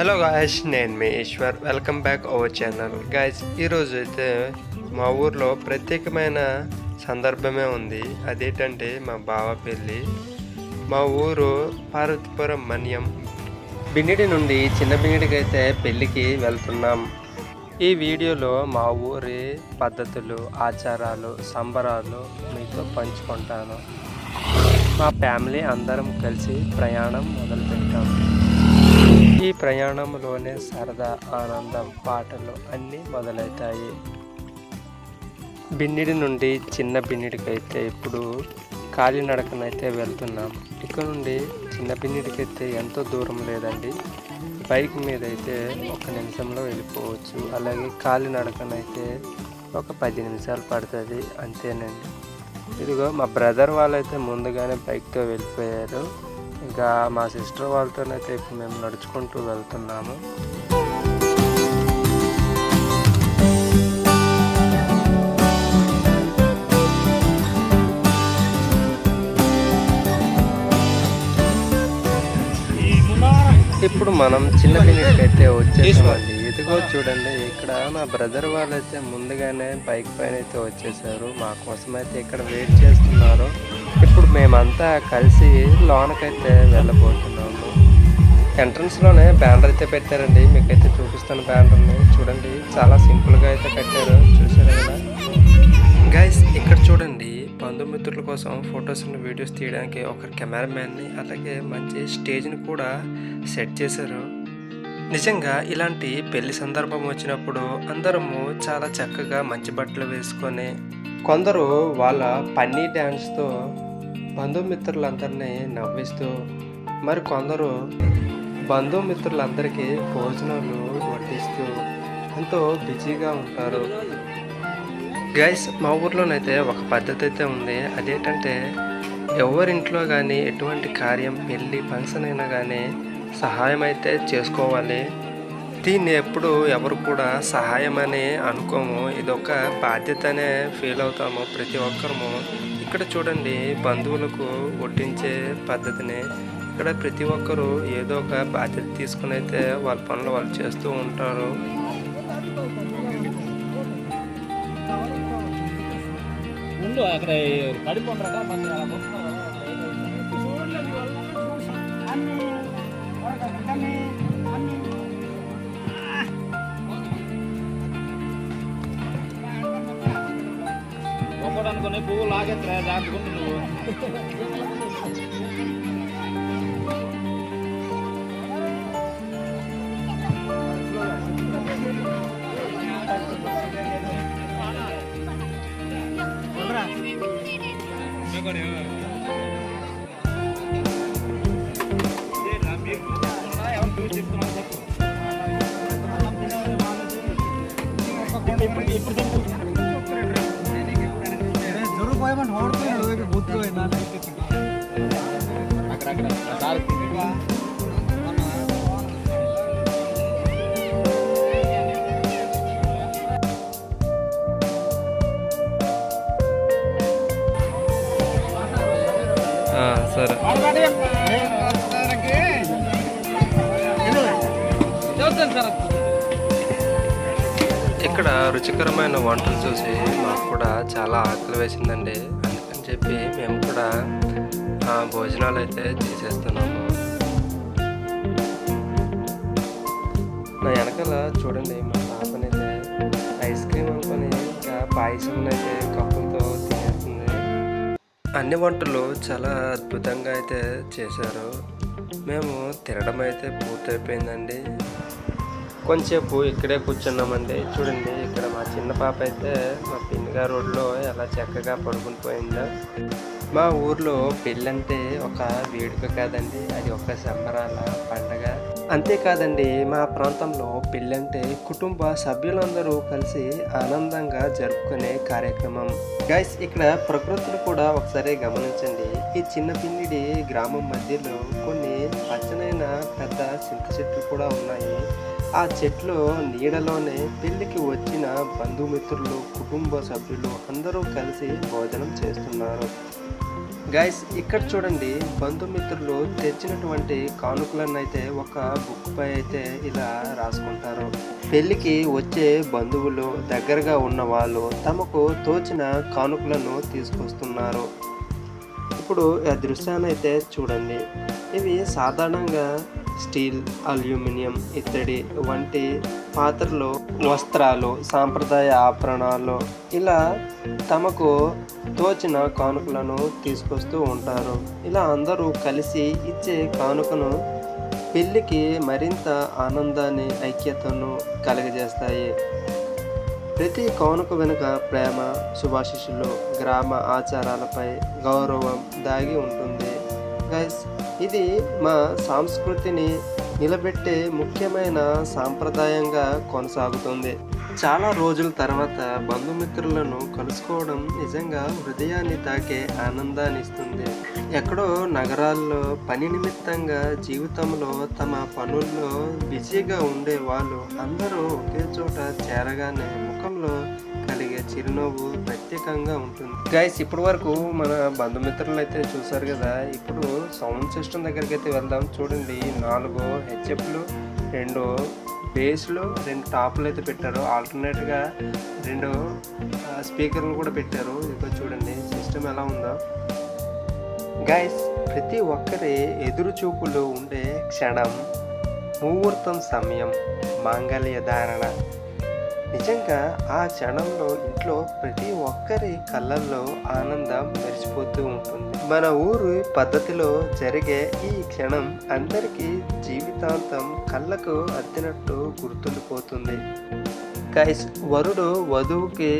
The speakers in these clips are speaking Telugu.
హలో గాయస్, నేను మీ Eshwar. Welcome back our channel. Guys, ఈరోజు అయితే మా ఊర్లో ప్రత్యేకమైన సందర్భమే ఉంది. అదేంటంటే మా బావ పెళ్ళి. మా ఊరు పార్వతీపురం మన్యం. బిన్నిడి నుండి చిన్న బిన్నిడికి అయితే పెళ్ళికి వెళ్తున్నాం. ఈ వీడియోలో మా ఊరి పద్ధతులు, ఆచారాలు, సంబరాలు మీతో పంచుకుంటాను. మా ఫ్యామిలీ అందరం కలిసి ప్రయాణం మొదలుపెట్టాం. ఈ ప్రయాణంలోనే సరదా, ఆనందం, పాటలు అన్నీ మొదలవుతాయి. బిన్నిడి నుండి చిన్న బిన్నిడికి అయితే ఇప్పుడు కాలినడకనైతే వెళ్తున్నాం. ఇక్కడ నుండి చిన్న బిన్నిడికి అయితే ఎంతో దూరం లేదండి. బైక్ మీద అయితే 1 నిమిషంలో వెళ్ళిపోవచ్చు. అలాగే కాలినడకనైతే ఒక 10 నిమిషాలు పడుతుంది, అంతేనండి. ఇదిగో మా బ్రదర్ వాళ్ళైతే ముందుగానే బైక్తో వెళ్ళిపోయారు. ఇంకా మా సిస్టర్ వాళ్ళతోనైతే ఇప్పుడు మేము నడుచుకుంటూ వెళ్తున్నాము. ఇప్పుడు మనం చిన్న బిన్నిడికి అయితే వచ్చేసామండి. ఇదిగో చూడండి, ఇక్కడ మా బ్రదర్ వాళ్ళైతే ముందుగానే బైక్ పైన అయితే వచ్చేసారు. మా కోసం అయితే ఇక్కడ వెయిట్ చేస్తున్నారు. ఇప్పుడు మేమంతా కలిసి లోనకైతే వెళ్ళబోతున్నాము. ఎంట్రన్స్లోనే బ్యానర్ అయితే పెట్టారండి. మీకైతే చూపిస్తాను బ్యానర్ని. చూడండి, చాలా సింపుల్గా అయితే కట్టారు. చూసారు కదా గైస్. ఇక్కడ చూడండి, బంధుమిత్రుల కోసం ఫొటోస్ అండ్ వీడియోస్ తీయడానికి ఒక కెమెరామ్యాన్ని, అలాగే మంచి స్టేజ్ని కూడా సెట్ చేశారు. నిజంగా ఇలాంటి పెళ్లి సందర్భం వచ్చినప్పుడు అందరము చాలా చక్కగా మంచి బట్టలు వేసుకొని, కొందరు వాళ్ళ పన్నీ డ్యాన్స్తో బంధుమిత్రులందరినీ నవ్విస్తూ, మరి కొందరు బంధుమిత్రులందరికీ భోజనాలు వడ్డిస్తూ ఎంతో బిజీగా ఉంటారు. గైస్, మా ఊర్లోనైతే ఒక పద్ధతి అయితే ఉంది. అదేంటంటే ఎవరింట్లో కానీ ఎటువంటి కార్యం, పెళ్ళి, ఫంక్షన్ అయినా కానీ సహాయం అయితే చేసుకోవాలి. దీన్ని ఎప్పుడు ఎవరు కూడా సహాయం అని అనుకోము, ఇదొక బాధ్యతనే ఫీల్ అవుతాము ప్రతి ఒక్కరము. ఇక్కడ చూడండి, బంధువులకు వడ్డించే పద్ధతిని ఇక్కడ ప్రతి ఒక్కరూ ఏదో ఒక బాధ్యత తీసుకుని అయితే వాళ్ళ పనులు వాళ్ళు చేస్తూ ఉంటారు. అక్కడ ఒకడనుకుని పువ్వు లాగెత్తా దాటుకుంటు నువ్వు. సరే, ఇక్కడ రుచికరమైన వంటలు చూసి మాకు కూడా చాలా ఆకలి వేసిందండి. అందుకని చెప్పి మేము కూడా భోజనాలు అయితే చేసేస్తున్నాము. నా వెనకాల చూడండి, మా పాపనైతే ఐస్ క్రీమ్ అనుకొని ఇంకా పాయసం అయితే కప్పులతో తినేస్తుంది. అన్ని వంటలు చాలా అద్భుతంగా అయితే చేశారు. మేము తినడం అయితే పూర్తయిపోయిందండి. కొంచెంసేపు ఇక్కడే కూర్చున్నామండి. చూడండి, ఇక్కడ మా చిన్న పాప అయితే మా పిన్నిగా రోడ్లో ఎలా చక్కగా పడుకుని పోయిందో. మా ఊర్లో పెళ్ళంటే ఒక వేడుక కాదండి, అది ఒక సంబరాల పండగ. అంతేకాదండి, మా ప్రాంతంలో పెళ్ళంటే కుటుంబ సభ్యులందరూ కలిసి ఆనందంగా జరుపుకునే కార్యక్రమం. గైస్, ఇక్కడ ప్రకృతిని కూడా ఒకసారి గమనించండి. ఈ చిన్న పిన్నిడి గ్రామం మధ్యలో కొన్ని పచ్చనైన పెద్ద చింత చెట్లు కూడా ఉన్నాయి. ఆ చెట్లు నీడలోనే పెళ్లికి వచ్చిన బంధుమిత్రులు, కుటుంబ సభ్యులు అందరూ కలిసి భోజనం చేస్తున్నారు. గైస్ ఇక్కడ చూడండి, బంధుమిత్రులు తెచ్చినటువంటి కానుకలను అయితే ఒక బుక్ పై అయితే ఇలా రాసుకుంటారు. పెళ్ళికి వచ్చే బంధువులు, దగ్గరగా ఉన్న వాళ్ళు తమకు తోచిన కానుకలను తీసుకొస్తున్నారు. ఇప్పుడు ఆ దృశ్యాన్ని అయితే చూడండి. ఇవి సాధారణంగా స్టీల్, అల్యూమినియం, ఇత్తడి వంటి పాత్రలు, వస్త్రాలు, సాంప్రదాయ ఆభరణాలు ఇలా తమకు తోచిన కానుకలను తీసుకొస్తూ ఉంటారు. ఇలా అందరూ కలిసి ఇచ్చే కానుకను పెళ్ళికి మరింత ఆనందాన్ని, ఐక్యతను కలుగజేస్తాయి. ప్రతి కానుక వెనుక ప్రేమ, శుభాశిషులు, గ్రామ ఆచారాలపై గౌరవం దాగి ఉంటుంది. గైస్, ఇది మా సంస్కృతిని నిలబెట్టే ముఖ్యమైన సాంప్రదాయంగా కొనసాగుతుంది. చాలా రోజుల తర్వాత బంధుమిత్రులను కలుసుకోవడం నిజంగా హృదయాన్ని తాకే ఆనందాన్ని ఇస్తుంది. ఎక్కడో నగరాల్లో పని నిమిత్తంగా జీవితంలో తమ పనుల్లో బిజీగా ఉండే వాళ్ళు అందరూ ఒకే చోట చేరగానే ముఖంలో కలిగే చిరునవ్వు ప్రత్యేకంగా ఉంటుంది. గైస్, ఇప్పటి వరకు మన బంధుమిత్రులు అయితే చూసారు కదా. ఇప్పుడు సౌండ్ సిస్టమ్ దగ్గరికి అయితే వెళ్దాం. చూడండి, 4 హెచ్ఎఫ్లు, 2 బేస్లు, 2 టాప్లు అయితే పెట్టారు. ఆల్టర్నేట్గా 2 స్పీకర్లు కూడా పెట్టారు. ఇదిగో చూడండి సిస్టమ్ ఎలా ఉందో. గైస్, ప్రతి ఒక్కరి ఎదురు చూపులో ఉండే క్షణం, ముహూర్తం సమయం, మాంగళ్య ధారణ. నిజంగా ఆ క్షణంలో ఇంట్లో ప్రతి ఒక్కరి కళ్ళల్లో ఆనందం మెరిసిపోతూ ఉంటుంది. మన ఊరు పద్ధతిలో జరిగే ఈ క్షణం అందరికీ జీవితాంతం కళ్ళకు అద్దినట్టు గుర్తుండిపోతుంది. గైస్, వరుడు వధువుకి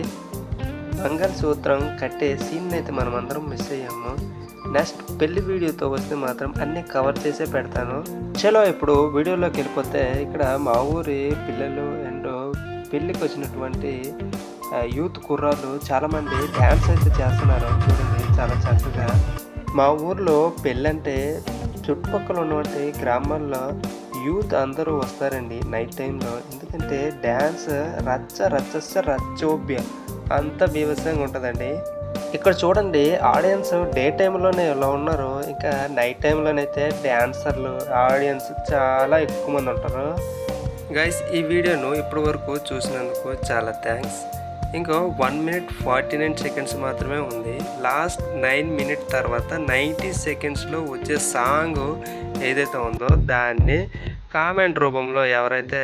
మంగళసూత్రం కట్టే సీన్ అయితే మనం అందరం మిస్ అయ్యాము. నెక్స్ట్ పెళ్లి వీడియోతో వస్తే మాత్రం అన్ని కవర్ చేసే పెడతాను. చలో ఇప్పుడు వీడియోలోకి వెళ్ళిపోతే, ఇక్కడ మా ఊరి పిల్లలు అండ్ పెళ్ళికి వచ్చినటువంటి యూత్ కుర్రాళ్ళు చాలామంది డ్యాన్స్ అయితే చేస్తున్నారు. చూడండి చాలా చక్కగా. మా ఊర్లో పెళ్ళంటే చుట్టుపక్కల ఉన్నటువంటి గ్రామాల్లో యూత్ అందరూ వస్తారండి నైట్ టైంలో. ఎందుకంటే డ్యాన్స్ రచ్చోభ్యం అంత బీభత్సంగా ఉంటుందండి. ఇక్కడ చూడండి, ఆడియన్స్ డే టైంలోనే ఎలా ఉన్నారు, ఇంకా నైట్ టైంలోనైతే డ్యాన్సర్లు, ఆడియన్స్ చాలా ఎక్కువ మంది ఉంటారు. గైస్, ఈ వీడియోను ఇప్పటి వరకు చూసినందుకు చాలా థ్యాంక్స్. ఇంకో 1 minute 49 seconds మాత్రమే ఉంది. లాస్ట్ 9 minutes తర్వాత 90 secondsలో వచ్చే సాంగ్ ఏదైతే ఉందో దాన్ని కామెంట్ రూపంలో ఎవరైతే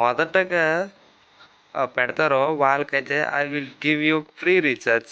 మొదటగా పెడతారో వాళ్ళకైతే I will give you free recharge.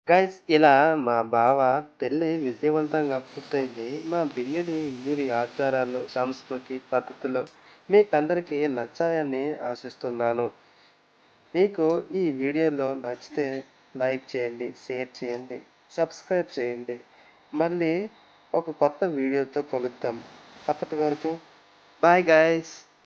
Guys, ఇలా మా బావ పెళ్ళి విజయవంతంగా పూర్తయింది. మా బిర్యానీ ఇంజురి ఆచారాలు, సంస్కృతి, పద్ధతులు మీకందరికీ నచ్చాయని ఆశిస్తున్నాను. మీకు ఈ వీడియోలో నచ్చితే లైక్ చేయండి, షేర్ చేయండి, సబ్స్క్రైబ్ చేయండి. మళ్ళీ ఒక కొత్త వీడియోతో కలుద్దాం. అప్పటి వరకు బాయ్ గైస్.